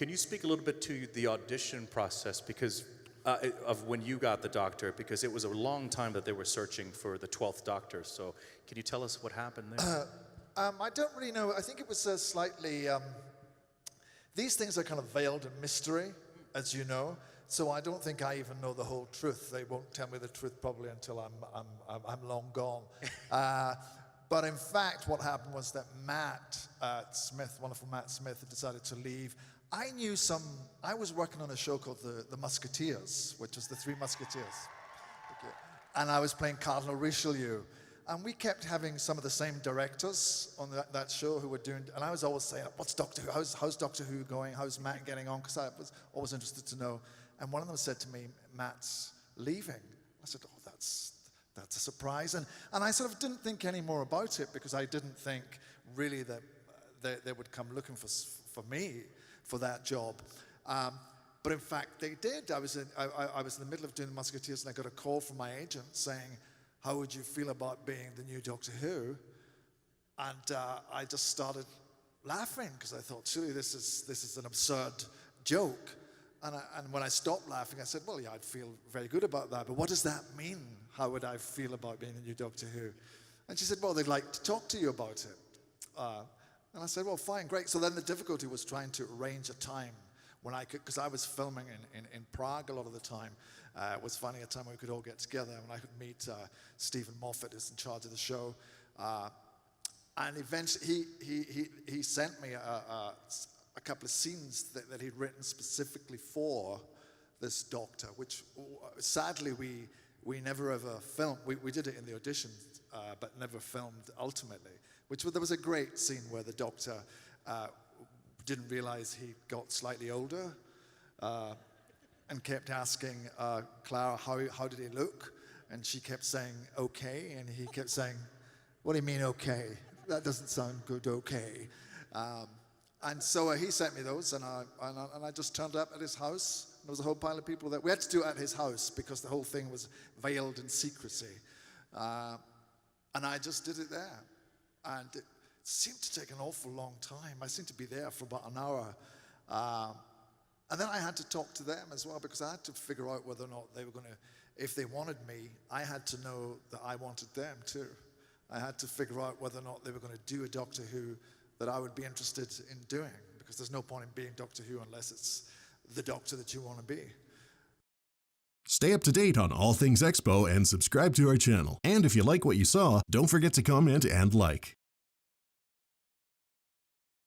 Can you speak a little bit to the audition process because of when you got the Doctor? Because it was a long time that they were searching for the 12th Doctor. So can you tell us what happened there? I don't really know. I think it was slightly. These things are kind of veiled in mystery, as you know. So I don't think I even know the whole truth. They won't tell me the truth probably until I'm long gone. But in fact, what happened was that Matt Smith, wonderful Matt Smith, had decided to leave. I was working on a show called The Musketeers, which was the Three Musketeers. Okay. And I was playing Cardinal Richelieu. And we kept having some of the same directors on that show who were doing, and I was always saying, what's Doctor Who? How's Doctor Who going? How's Matt getting on? Because I was always interested to know. And one of them said to me, Matt's leaving. I said, oh, that's a surprise. And I sort of didn't think any more about it because I didn't think really that they would come looking for me for that job. But in fact, they did. I was in the middle of doing The Musketeers and I got a call from my agent saying, how would you feel about being the new Doctor Who? And I just started laughing because I thought, surely this is an absurd joke. And when I stopped laughing, I said, well, yeah, I'd feel very good about that. But what does that mean? How would I feel about being the new Doctor Who? And she said, well, they'd like to talk to you about it. And I said, well, fine, great. So then the difficulty was trying to arrange a time when I could, because I was filming in Prague a lot of the time. It was finding a time when we could all get together and I could meet Stephen Moffat, who's in charge of the show. And eventually he sent me a couple of scenes that he'd written specifically for this Doctor, which sadly we never ever filmed. We did it in the auditions, but never filmed ultimately. There was a great scene where the Doctor didn't realize he got slightly older and kept asking Clara, how did he look? And she kept saying, okay, and he kept saying, what do you mean, okay? That doesn't sound good, okay. And so he sent me those, and I just turned up at his house. There was a whole pile of people that we had to do it at his house because the whole thing was veiled in secrecy. And I just did it there. And it seemed to take an awful long time. I seemed to be there for about an hour. And then I had to talk to them as well because I had to figure out whether or not they were going to, if they wanted me, I had to know that I wanted them too. I had to figure out whether or not they were going to do a Doctor Who that I would be interested in doing, because there's no point in being Doctor Who unless it's the Doctor that you want to be. Stay up to date on all things Expo and subscribe to our channel. And if you like what you saw, don't forget to comment and like.